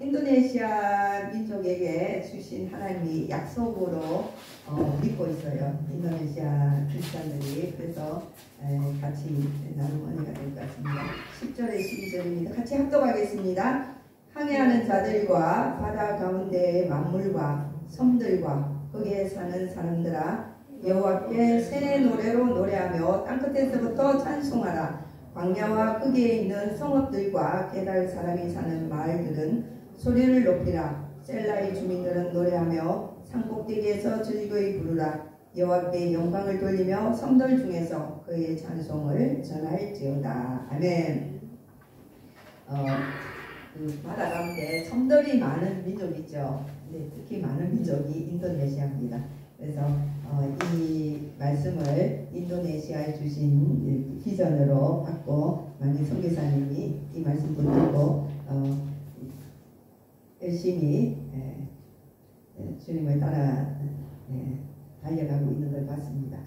인도네시아 민족에게 주신 하나님이 약속으로 믿고 있어요. 인도네시아 크리스찬들이. 그래서 같이 나누는 은혜가 될 것 같습니다. 10절에 12절입니다. 같이 합독하겠습니다. 항해하는 자들과 바다 가운데의 만물과 섬들과 거기에 사는 사람들아, 여호와께 새 노래로 노래하며 땅끝에서부터 찬송하라. 광야와 거기에 있는 성읍들과 게달 사람이 사는 마을들은 소리를 높이라. 셀라의 주민들은 노래하며 산꼭대기에서 즐거이 부르라. 여호와께 영광을 돌리며 섬들 중에서 그의 찬송을 전할지어다. 아멘. 그 바다 가운데 섬들이 많은 민족이죠. 네, 특히 많은 민족이 인도네시아입니다. 그래서 이 말씀을 인도네시아에 주신 비전으로 받고 많은 선교사님이 이 말씀 붙들고 열심히 주님을 따라 달려가고 있는 걸 봤습니다.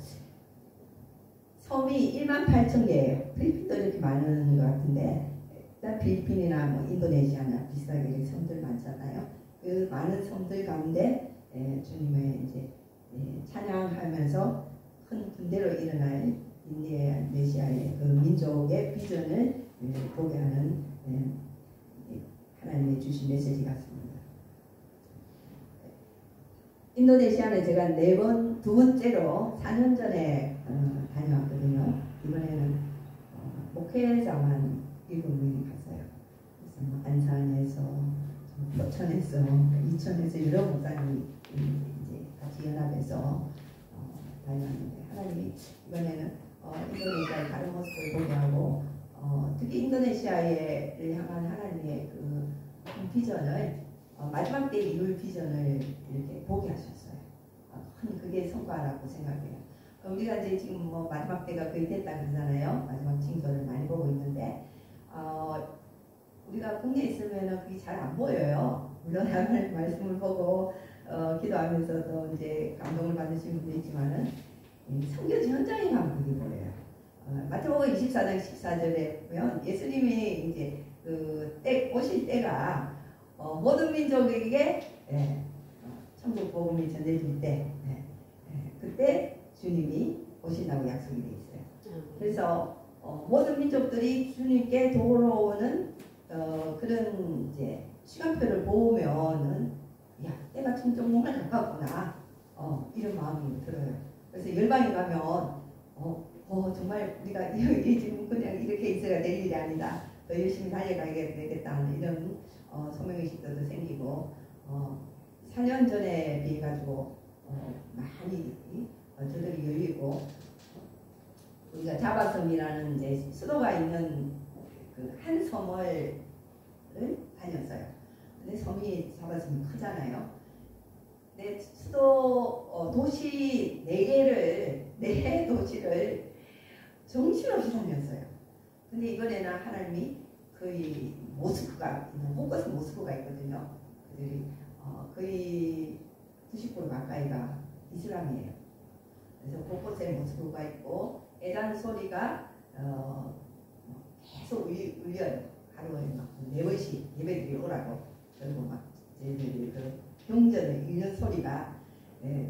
섬이 18,000개예요. 필리핀도 이렇게 많은 것 같은데 일단 필리핀이나 뭐 인도네시아나 비슷하게 섬들 많잖아요. 그 많은 섬들 가운데 주님의 이제 찬양하면서 큰 군대로 일어날 인도네시아의 그 민족의 비전을 보게 하는 하나님의 주신 메시지 같습니다. 인도네시아는 제가 두 번째로 4년 전에 다녀왔거든요. 이번에는 목회자만 7명이 갔어요. 그래서 뭐 안산에서, 포천에서, 이천에서 여러 목사님이 같이 연합해서 다녀왔는데 하나님이 이번에는 인도네시아의 다른 모습을 보게 하고 특히 인도네시아를 향한 하나님의 그 비전을 마지막 때 이룰 비전을 이렇게 보게 하셨어요. 그게 성과라고 생각해요. 우리가 이제 지금 뭐 마지막 때가 거의 됐다 그러잖아요. 마지막 징조를 많이 보고 있는데 우리가 국내에 있으면 그게 잘 안 보여요. 물론 하나님 말씀을 보고 기도하면서도 이제 감동을 받으신 분도 있지만은 선교지 현장에 가면 그게 보여요. 마태복음 24장 14절에 보면 예수님이 이제 오실 때가 모든 민족에게 천국 복음이 전해질 때 그때 주님이 오신다고 약속이 되어 있어요. 그래서 모든 민족들이 주님께 돌아오는 그런 이제 시간표를 보면은 야, 때가 정말 가깝구나. 이런 마음이 들어요. 그래서 열방에 가면 정말 우리가 지금 그냥 이렇게 있어야 될 일이 아니다. 더 열심히 달려가야 되겠다. 이런 소명의식도 생기고 4년 전에 비해 가지고 많이 저들이 열리고 우리가 자바섬이라는 이제 수도가 있는 그 한 섬을 다녔어요. 근데 섬이 자바섬이 크잖아요. 근데 수도 도시 4개 도시를 정신없이 다녔어요. 근데 이번에는 하나님이 거의 모스크가 있는 곳곳에 모스크가 있거든요. 그들이 거의 90% 가까이가 이슬람이에요. 그래서 곳곳에 모스크가 있고 애단 소리가 계속 울려요. 하루에 막 4번씩 예배드리 오라고. 그리고 막 저희들이 그 경전을 읽는 소리가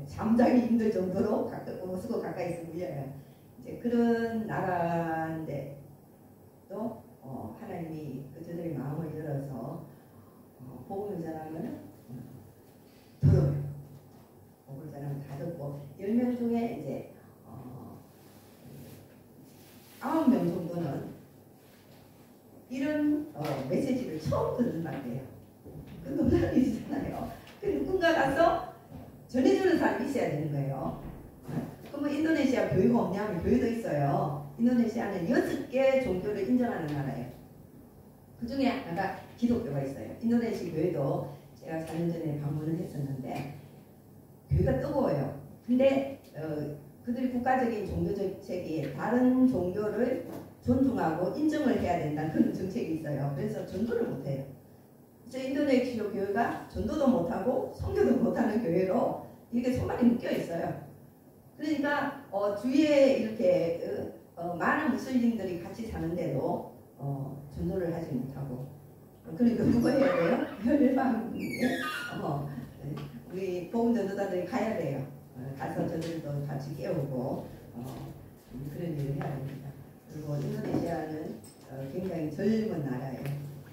잠자기 힘들 정도로 모스크 가까이서 울려요. 이제 그런 나라인데 또 하나님이 그들의 마음을 열어서 복음을 전하면 들어요. 복음을 전하면 다 듣고 10명 중에 이제 9명 정도는 이런 메시지를 처음 듣는다고 해요. 그 놀라운 일이잖아요. 그 누군가 가서 전해주는 사람이 있어야 되는 거예요. 그럼 인도네시아 교회가 없냐면 교회도 있어요. 인도네시아는 6개 종교를 인정하는 나라예요. 그 중에 하나가 기독교가 있어요. 인도네시아 교회도 제가 4년 전에 방문을 했었는데 교회가 뜨거워요. 근데 그들이 국가적인 종교 정책이 다른 종교를 존중하고 인정을 해야 된다는 그런 정책이 있어요. 그래서 전도를 못해요. 그래서 인도네시아 교회가 전도도 못하고 선교도 못하는 교회로 이렇게 손발이 묶여 있어요. 그러니까 주위에 이렇게 많은 무슬림들이 같이 사는데도 전도를 하지 못하고 그러니까 누가 해야 돼요? 혈방에 우리 복음 전도자들이 가야 돼요. 가서 저들도 같이 깨우고 그런 일을 해야 됩니다. 그리고 인도네시아는 굉장히 젊은 나라예요.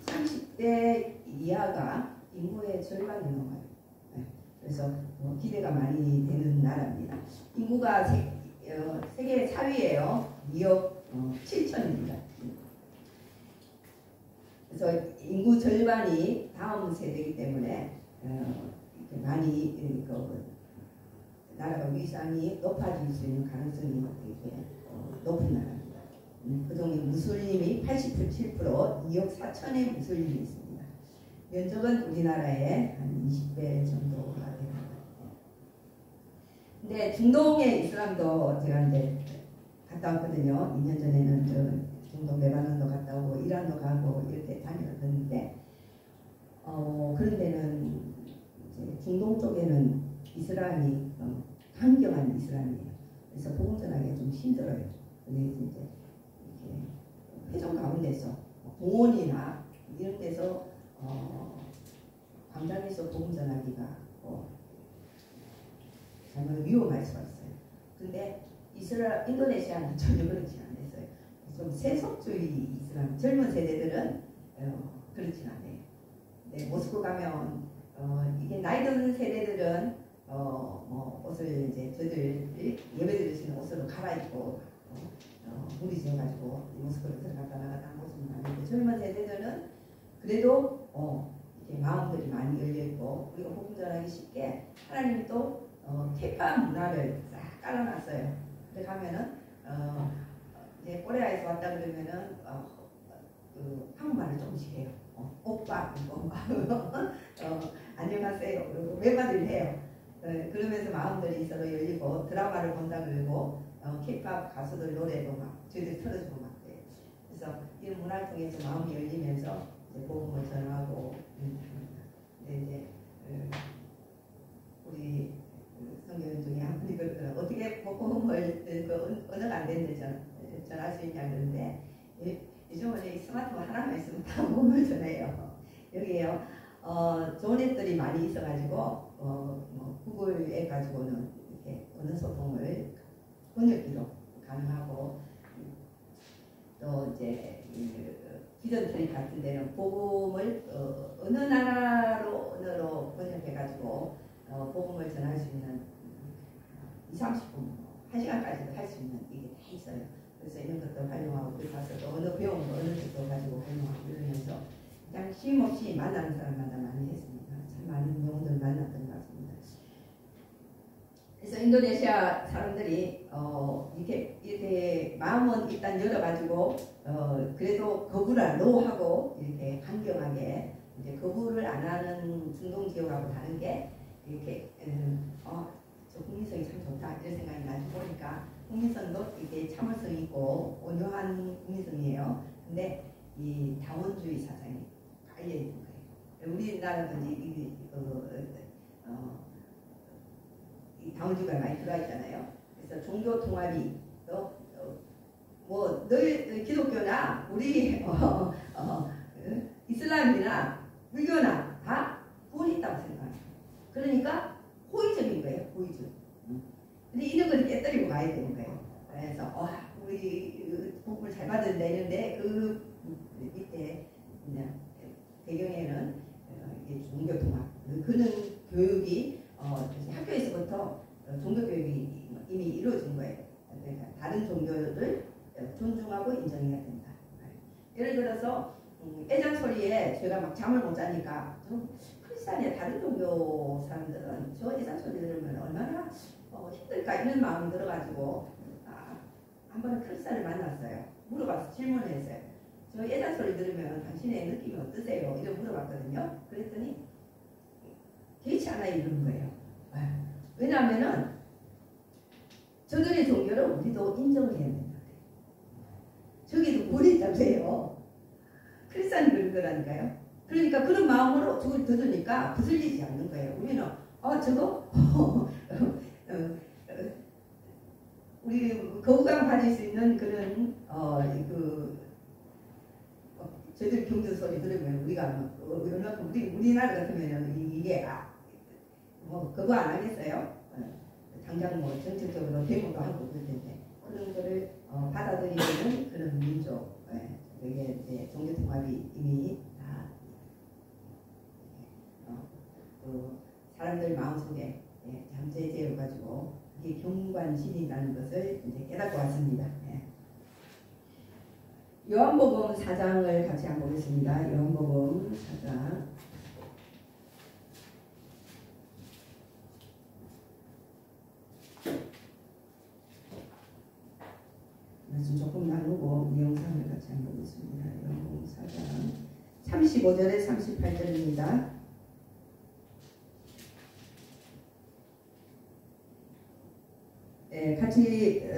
30대 이하가 인구의 절반이 넘어요. 그래서 기대가 많이 되는 나라입니다. 인구가 세계 4위예요. 2억 7천입니다. 그래서 인구 절반이 다음 세대이기 때문에 많이 나라가 위상이 높아질 수 있는 가능성이 되게 높은 나라입니다. 그중에 무슬림이 87%, 2억 4천의 무슬림이 있습니다. 면적은 우리나라의 한 20배 정도가 됩니다. 근데 중동의 이슬람도 제가 이제 갔다 왔거든요. 2년 전에는 중동 레바논도 갔다 오고 이란도 가고 이렇게 다녔는데 그런 데는 이제 중동 쪽에는 이슬람이 강경한 이슬람이에요. 그래서 복음 전하기가 좀 힘들어요. 근데 이제 이렇게 회전 가운데서 공원이나 이런 데서 광장에서 복음 전하기가 정말 위험할 수가 있어요. 근데 인도네시아는 전혀 그렇지 않았어요. 좀 세속주의 이슬람 젊은 세대들은 그렇진 않아요. 네, 모스크 가면 이게 나이 드는 세대들은 옷을 이제 저들 예배 드리시는 옷으로 갈아입고 무리 지어가지고 모스크로 들어갔다 나갔다 한 모습은 아닌데 젊은 세대들은 그래도 이렇게 마음들이 많이 열려있고 우리가 복음 전하기 쉽게 하나님이 또 케파 문화를 싹 깔아놨어요. 그래 가면은 이제 코리아에서 왔다 그러면은 한국말을 조금씩 해요. 오빠, 안녕하세요. 그리고 외마디를 해요. 그러면서 마음들이 서로 열리고 드라마를 본다 그러고 K-pop 가수들 노래도 막 저희들이 틀어주고 막 그래요. 그래서 이런 문화를 통해서 마음이 열리면서 이제 복음을 전하고 근데 이제 우리 성경 중에 한 분이 그러더라고요. 어떻게 복음을 언어가 안 되는데 전할 수 있냐 그러는데 요즘은 스마트폰 하나만 있으면 다 복음을 전해요. 여기에요. 좋은 앱들이 많이 있어가지고 구글에 가지고는 이렇게 언어 소통을 번역기로 가능하고 또 이제 비전 트립 같은 데는 복음을 어느 나라로 언어로 번역해가지고 복음을 전할 수 있는 20-30분, 1시간까지도 할 수 있는 이게 다 있어요. 그래서 이런 것도 활용하고 그 가서 또 언어 배우는 거 어느 것도 가지고 활용하고 이러면서 그냥 쉼없이 만나는 사람마다 많이 했습니다. 참 많은 영혼들 만났던 것 같습니다. 그래서 인도네시아 사람들이 이렇게 마음은 일단 열어가지고 그래도 거부를 노하고 이렇게 강경하게 이제 거부를 안 하는 중동 지역하고 다른 게 이렇게 저 국민성이 참 좋다 이런 생각이 나서 보니까 국민성도 이게 참을성 있고 온유한 국민성이에요. 근데 이 다원주의 사상이 깔려 있는 거예요. 우리나라도 이제 이 다원주의가 많이 들어와 있잖아요. 그래서 종교 통합이 늘 기독교나 우리 이슬람이나 불교나 다 구원이 있다고 생각해요. 그러니까 호의적인 거예요. 호의적. 근데 이런 걸 깨뜨리고 가야 되는 거예요. 그래서 우리 복음을 잘 받은다 이런데 그 밑에 배경에는 이게 종교 통합. 그는 교육이 학교에서부터 종교 교육이 이미 이루어진 거예요. 그러니까 다른 종교를 존중하고 인정해야 된다. 예를 들어서 애장 소리에 제가 막 잠을 못 자니까 크리스찬의 다른 종교 사람들은 저 애장 소리 들으면 얼마나 힘들까 이런 마음이 들어가지고 한 번은 크리스찬을 만났어요. 물어봐서 질문을 했어요. 저 애장 소리 들으면 당신의 느낌이 어떠세요? 이런 물어봤거든요. 그랬더니 개의치 않아요 이러는 거예요. 왜냐하면은 저들의 종교를 우리도 인정을 해야 된다. 저기도 불이 있다고요. 크리스찬이 그런 거라니까요. 그러니까 그런 마음으로 저걸 들으니까 부슬리지 않는 거예요. 우리는 저거 우리 거부감 가질 수 있는 그런 저희들 경주 소리 들으면 우리가 얼마큼 우리나라 같으면 이게 뭐 그거 안 하겠어요? 당장 뭐 정책적으로 데모도 하고 그럴 텐데 그런 거를 받아들이는 그런 민족, 이게 이제 종교 통합이 이미 다 사람들 마음속에 잠재되어 가지고 이게 경관신이라는 것을 이제 깨닫고 왔습니다. 요한복음 4장을 같이 한번 보겠습니다. 요한복음 4장. 말씀 조금 나누고 이 영상을 같이 한번 보겠습니다. 요한복음 4장 35절에 38절입니다. 같이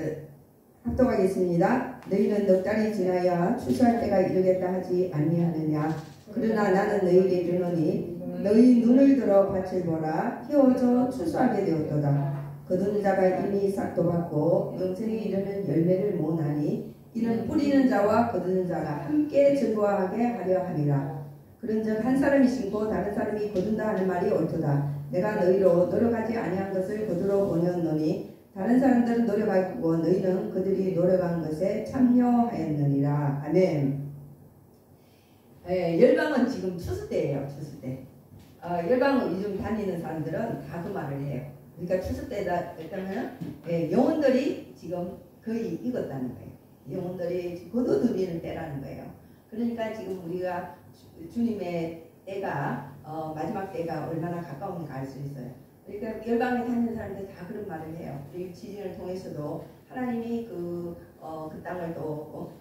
합독하겠습니다. 너희는 넉 달이 지나야 추수할 때가 이르겠다 하지 아니하느냐. 그러나 나는 너희에게 이르노니 너희 눈을 들어 밭을 보라. 휘어져 추수하게 되었도다. 거두는 자가 이미 싹도 받고 영생에 이르는 열매를 모으나니 이는 뿌리는 자와 거두는 자가 함께 즐거워하게 하려 함이라. 그런즉 한 사람이 심고 다른 사람이 거둔다 하는 말이 옳도다. 내가 너희로 노력하지 아니한 것을 거두러 보냈노니 다른 사람들은 노력하고 너희는 그들이 노력한 것에 참여하였느니라. 아멘. 열방은 지금 추수 때예요. 추수 때. 열방을 요즘 다니는 사람들은 다 그 말을 해요. 그러니까 추수 때다 했다면 영혼들이 지금 거의 익었다는 거예요. 영혼들이 거두드리는 때라는 거예요. 그러니까 지금 우리가 주님의 때가 마지막 때가 얼마나 가까운가 알 수 있어요. 그러니까 열방에 다니는 사람들 다 그런 말을 해요. 그리고 지진을 통해서도 하나님이 그 땅을 또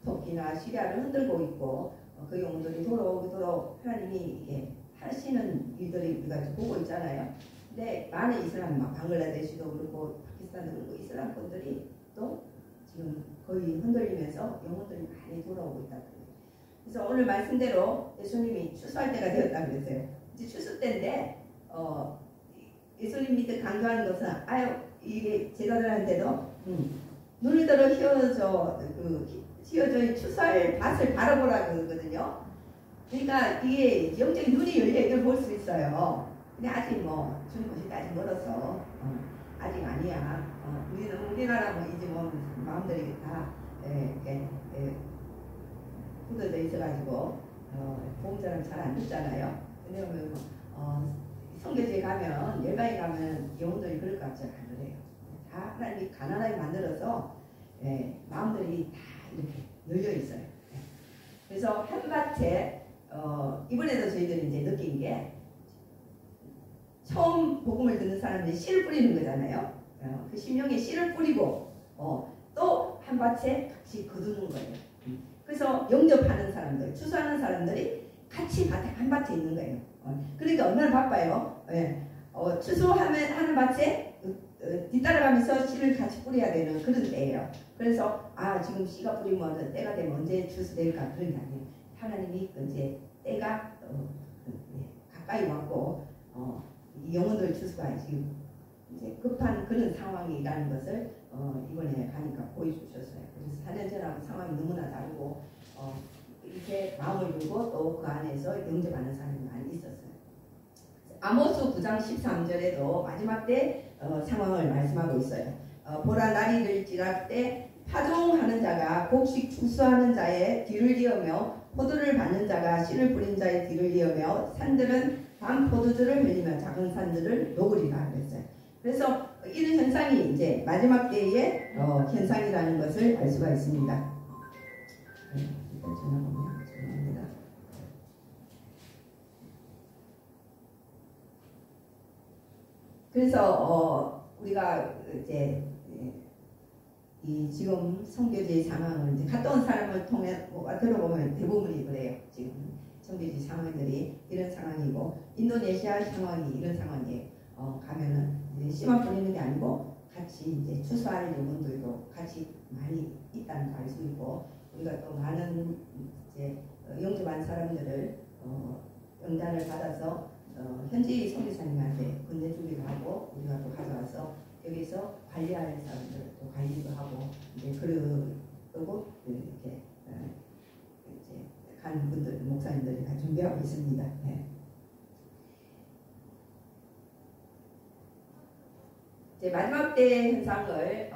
터키나 시리아를 흔들고 있고 그 영혼들이 돌아오도록 하나님이 이게 하시는 일들이 우리가 보고 있잖아요. 근데 많은 이슬람, 방글라데시도 그렇고 파키스탄도 그렇고 이슬람권들이 또 지금 거의 흔들리면서 영혼들이 많이 돌아오고 있다고 해요. 그래서 오늘 말씀대로 예수님이 추수할 때가 되었다고 그랬어요. 이제 추수 때인데 예수님 밑에 강조하는 것은 이게 제자들한테도 눈을 들어 휘어져 추수할 밭을 바라보라 그러거든요. 그러니까 이게 영적인 눈이 열려 이걸 볼 수 있어요. 근데 아직 뭐 주님 오실 때 아직 멀어서 아직 아니야. 우리나라 이제 마음들이 다 굳어져 있어가지고 보험자랑 잘 안 듣잖아요. 근데 성교지에 가면 열방에 가면 영혼들이 그럴 것 같지 않으래요. 다 하나님이 가난하게 만들어서 마음들이 다 이렇게 열려 있어요. 그래서 한 밭에 이번에도 저희들이 이제 느낀 게 처음 복음을 듣는 사람들이 씨를 뿌리는 거잖아요. 그 심령에 씨를 뿌리고 또 한 밭에 같이 거두는 거예요. 그래서 영접하는 사람들, 추수하는 사람들이 같이 한 밭에 있는 거예요. 그러니까 얼마나 바빠요. 추수하는 밭에 뒤따라가면서 씨를 같이 뿌려야 되는 그런 때예요. 그래서 지금 씨가 뿌리면 때가 되면 언제 추수될까 그런 게 아니에요. 하나님이 이제 때가 가까이 왔고 영혼들 추수가 지금 이제 급한 그런 상황이라는 것을 이번에 가니까 보여주셨어요. 그래서 4년 전하고 상황이 너무나 다르고 이렇게 마음을 두고 또 그 안에서 영접하는 사람이 많이 있었어요. 아모스 9장 13절에도 마지막 때 상황을 말씀하고 있어요. 보라 날이 이를지라 때 파종하는 자가 곡식 추수하는 자의 뒤를 이으며 포도를 받는 자가 씨를 뿌린 자의 뒤를 이으며 산들은 밤 포도주를 흘리며 작은 산들을 녹으리라 그랬어요. 그래서 이런 현상이 이제 마지막 때의 현상이라는 것을 알 수가 있습니다. 일단 전화 보면 죄송합니다. 그래서 우리가 이제 이 지금 선교지 상황을 이제 갔다 온 사람을 통해 들어보면 대부분이 그래요. 지금 선교지 상황들이 이런 상황이고 인도네시아 상황이 이런 상황이에요. 가면은 이제 씨만 뿌리는 게 아니고 같이 이제 추수할 영혼들도 같이 많이 있다는 걸 알 수 있고 우리가 또 많은 이제 영접한 사람들을 영단을 받아서 현지 선교사님한테 건네주기도 하고 우리가 또 가져와서 여기서 관리할 사람들 또 관리도 하고 이제 그러고 이렇게 이제 한 분들 목사님들이 다 준비하고 있습니다. 네. 이제 마지막 때 현상을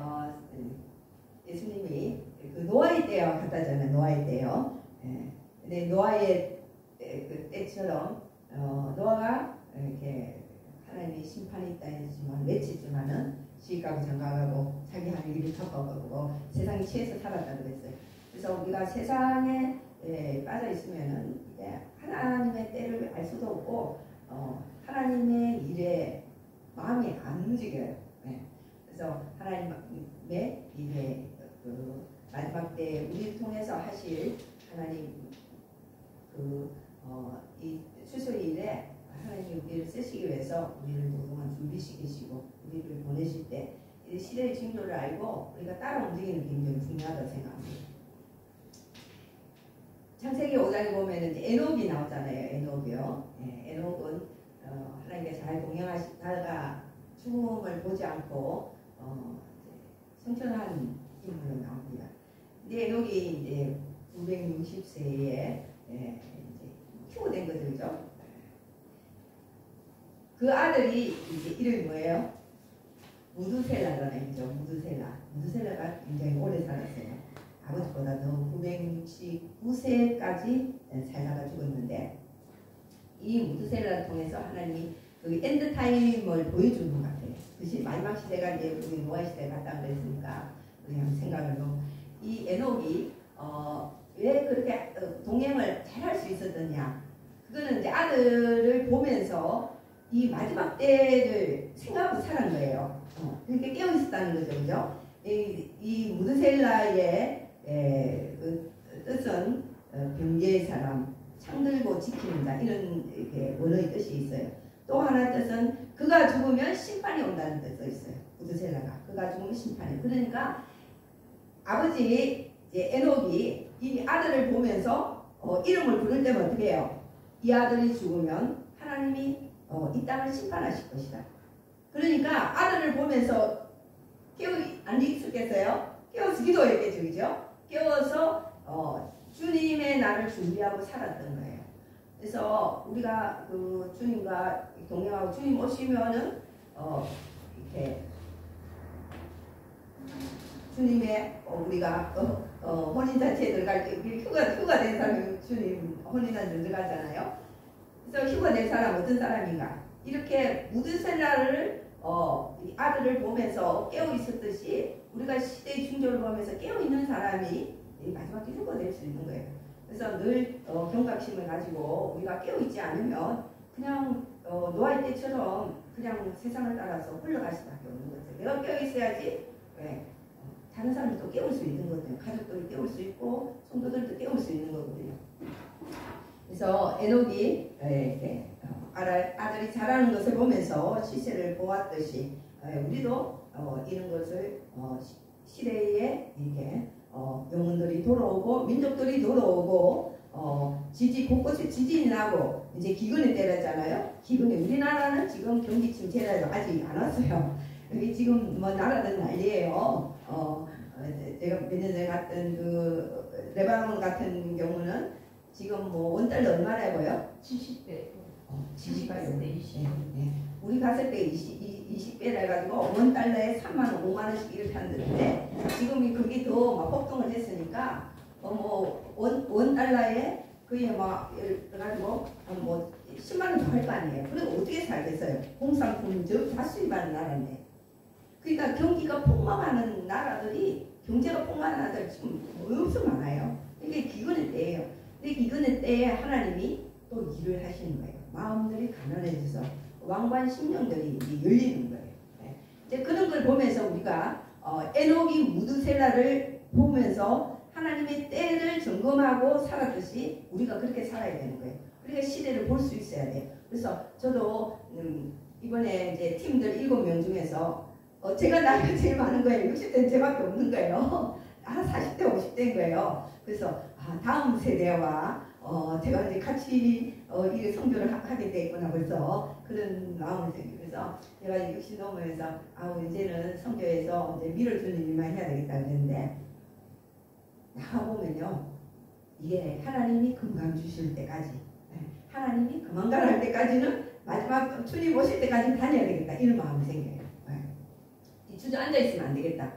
예수님이 그 노아의 때와 같다잖아요. 노아의 때요. 예. 근데 노아의 그 때처럼 노아가 이렇게 하나님의 심판이 있다 했지만 외치지만은 시익하고 장가가고 자기 할 일을 덮어가고 세상에 취해서 살았다고 그랬어요. 그래서 우리가 세상에 빠져 있으면은 하나님의 때를 알 수도 없고 하나님의 일에 마음이 안 움직여요. 네. 그래서 하나님의 일에 그 마지막 때 우리를 통해서 하실 하나님 이 추수의 일에 하나님이 우리를 쓰시기 위해서 우리를 그동안 준비시키시고 우리를 보내실 때 이 시대의 징조를 알고 우리가 따라 움직이는 게 굉장히 중요하다고 생각합니다. 창세기 5장에 보면 이제 에녹이 나오잖아요. 에녹이요. 예, 에녹은 하나님께 잘 동행하시다가 죽음을 보지 않고 성천한 인물로 나옵니다. 근데 에녹이 이제 960세에 이제 휴거된 거죠, 그죠? 그 아들이 이제 이름이 뭐예요? 무두셀라라는 거죠. 무두셀라가 굉장히 오래 살았어요. 아버지보다도 969세까지 살다가 죽었는데 이 무두셀라를 통해서 하나님이 그 엔드타임을 보여주는 것 같아요. 그것이 마지막 시대가 이제 우리 노아 시대에 갔다 그랬으니까 그냥 생각을 해보면 이 에녹이 왜 그렇게 동행을 잘 할 수 있었느냐. 그거는 이제 아들을 보면서 이 마지막 때를 생각하고 살은 거예요. 그렇게 깨어 있었다는 거죠, 그죠? 이 무드셀라의 그 뜻은 병제의 사람, 창들고 지키는 자 이런 이렇게 원어의 뜻이 있어요. 또 하나 뜻은 그가 죽으면 심판이 온다는 뜻도 있어요. 무드셀라가 그가 죽으면 심판이. 그러니까 아버지 이제 에녹이 이 아들을 보면서 이름을 부를 때면 어떻게 해요? 이 아들이 죽으면 하나님이 이 땅을 심판하실 것이다. 그러니까 아들을 보면서 안 있었겠어요? 깨워서 기도했겠죠, 그죠? 깨워서 주님의 날을 준비하고 살았던 거예요. 그래서 우리가 그 주님과 동행하고 주님 오시면은 이렇게 주님의 우리가 혼인잔치에 들어갈 때 휴가 된 사람이 주님 혼인잔치에 들어가잖아요. 그래서 휴가 된 사람 어떤 사람인가? 이렇게 무드셀라를 아들을 보면서 깨어 있었듯이 우리가 시대의 징조를 보면서 깨어 있는 사람이 마지막 때 휴가 될 수 있는 거예요. 그래서 늘 경각심을 가지고 우리가 깨어 있지 않으면 그냥 노아의 때처럼 그냥 세상을 따라서 흘러갈 수밖에 없는 거죠. 내가 깨어 있어야지. 네. 다른 사람들도 깨울 수 있는 거거든요. 가족들을 깨울 수 있고 성도들도 깨울 수 있는 거거든요. 그래서 에녹이 아들이 자라는 것을 보면서 시세를 보았듯이 우리도 이런 것을 시대에 이렇게 영혼들이 돌아오고 민족들이 돌아오고 곳곳에 지진이 나고 이제 기근이 때렸잖아요. 기근이 우리나라는 지금 경기 침체라도 아직 안 왔어요. 여기 지금 뭐 나라들 난리예요. 제가 몇 년 전에 갔던 그 레바논 같은 경우는 지금 뭐 원달러 얼마라고요? 70배. 70배. 20. 네. 우리 갔을 때 20배라 해가지고 원달러에 3만 원, 5만 원씩 이렇게 하는데 지금이 그게 더 막 폭등을 했으니까 뭐 원달러에 거의 막 해가지고 뭐 10만 원 더 할 거 아니에요. 그리고 어떻게 살겠어요? 공산품 다 수입하는 나라인데. 그러니까 경기가 폭망하는 나라들이 경제가 폭망하는 나라들 지금 엄청 많아요. 이게 기근의 때예요. 근데 기근의 때에 하나님이 또 일을 하시는 거예요. 마음들이 가난해져서 왕관 심령들이 열리는 거예요. 네. 이제 그런 걸 보면서 우리가 에녹이 무드셀라를 보면서 하나님의 때를 점검하고 살았듯이 우리가 그렇게 살아야 되는 거예요. 우리가 시대를 볼 수 있어야 돼요. 그래서 저도 이번에 이제 팀들 7명 중에서 제가 나이가 제일 많은 거예요. 60대는 제밖에 없는 거예요. 40대, 50대인 거예요. 그래서 다음 세대와 제가 이제 같이 이 선교를 하게 됐구나 벌써 그런 마음을 생기면서 제가 60 넘으면서 이제는 선교에서 이제 밀어주는 일만 해야 되겠다 그랬는데 나가보면요 이게 하나님이 건강 주실 때까지, 하나님이 그만가할 때까지는 마지막 주님 오실 때까지 다녀야 되겠다 이런 마음이 생겨요. 이 주저 앉아 있으면 안 되겠다.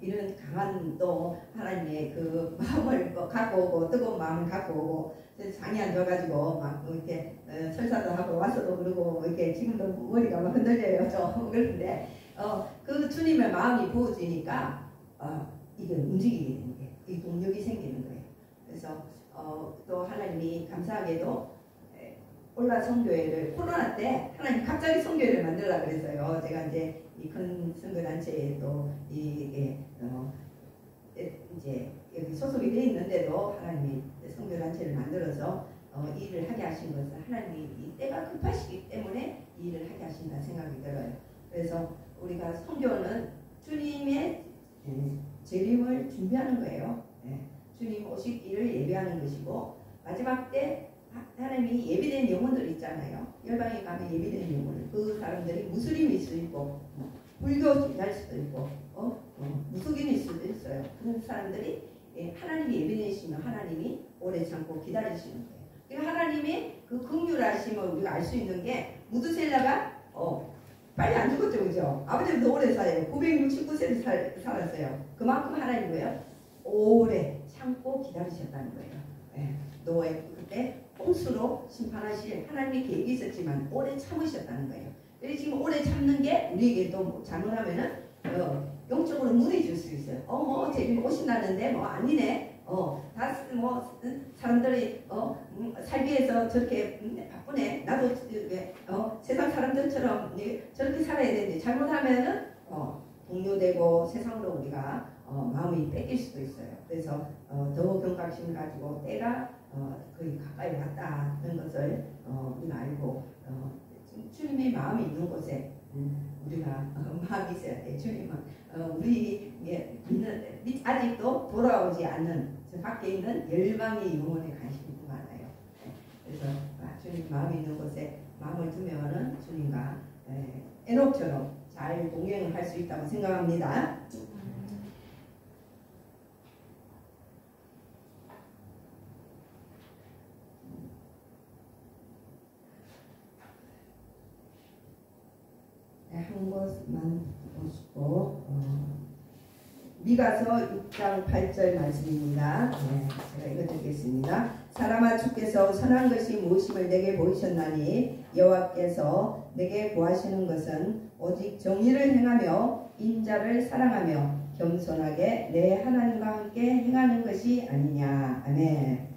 이런 강한 또 하나님의 그 마음을 갖고 오고 뜨거운 마음을 갖고 오고 장이 안 좋아가지고 막 이렇게 설사도 하고 와서도 그러고 이렇게 지금도 머리가 막 흔들려요 좀 그런데 그 주님의 마음이 부어지니까 이게 움직이게 되는 거예요. 이 동력이 생기는 거예요. 그래서 또 하나님이 감사하게도 올라 선교회를 코로나 때 하나님 갑자기 선교회를 만들라 그랬어요. 제가 이제 이 큰 선교단체에 또 이게 이제 여기 소속이 돼 있는데도 하나님이 선교단체를 만들어서 일을 하게 하신 것은 하나님이 이 때가 급하시기 때문에 이 일을 하게 하신다 생각이 들어요. 그래서 우리가 선교는 주님의 재림을 준비하는 거예요. 주님 오시기를 예배하는 것이고 마지막 때 하나님이 예비된 영혼들 있잖아요. 열방에 가면 예비된 영혼을 그 사람들이 무슬림일 수도 있고 불교자일 수도 있고 무속인일 수도 있어요. 그런 사람들이 하나님이 예비되시면 하나님이 오래 참고 기다리시는 거예요. 그러니까 하나님의 그 긍휼하심을 우리가 알 수 있는 게 무드셀라가 빨리 안 죽었죠, 그죠? 아버지도 오래 살아요. 969세를 살았어요. 그만큼 하나님 뭐예요? 오래 참고 기다리셨다는 거예요. 노예 그때 홍수로 심판하실 하나님의 계획이 있었지만 오래 참으셨다는 거예요. 그래서 지금 오래 참는 게 우리에게 또 잘못하면은 영적으로 무너질 수 있어요. 뭐 재림 오신다는데 뭐 아니네. 다 뭐 사람들이 살기 위해서 저렇게 바쁘네. 나도 세상 사람들처럼 저렇게 살아야 되는데 잘못하면은 동요되고 세상으로 우리가 마음이 뺏길 수도 있어요. 그래서 더 경각심을 가지고 때가 거의 가까이 왔다는 것을 우리가 알고 주님의 마음이 있는 곳에 우리가 마음이 있어야 돼. 주님은 우리 믿는 아직도 돌아오지 않는 저 밖에 있는 열방의 영혼에 관심이 많아요. 그래서 주님 마음이 있는 곳에 마음을 두면은 주님과 에녹처럼 잘 동행을 할 수 있다고 생각합니다. 한 것만 보시고 미가서 6장 8절 말씀입니다. 제가 읽어드리겠습니다. 사람아 주께서 선한 것이 무엇임을 내게 보이셨나니 여호와께서 내게 구하시는 것은 오직 정의를 행하며 인자를 사랑하며 겸손하게 내 하나님과 함께 행하는 것이 아니냐. 아멘.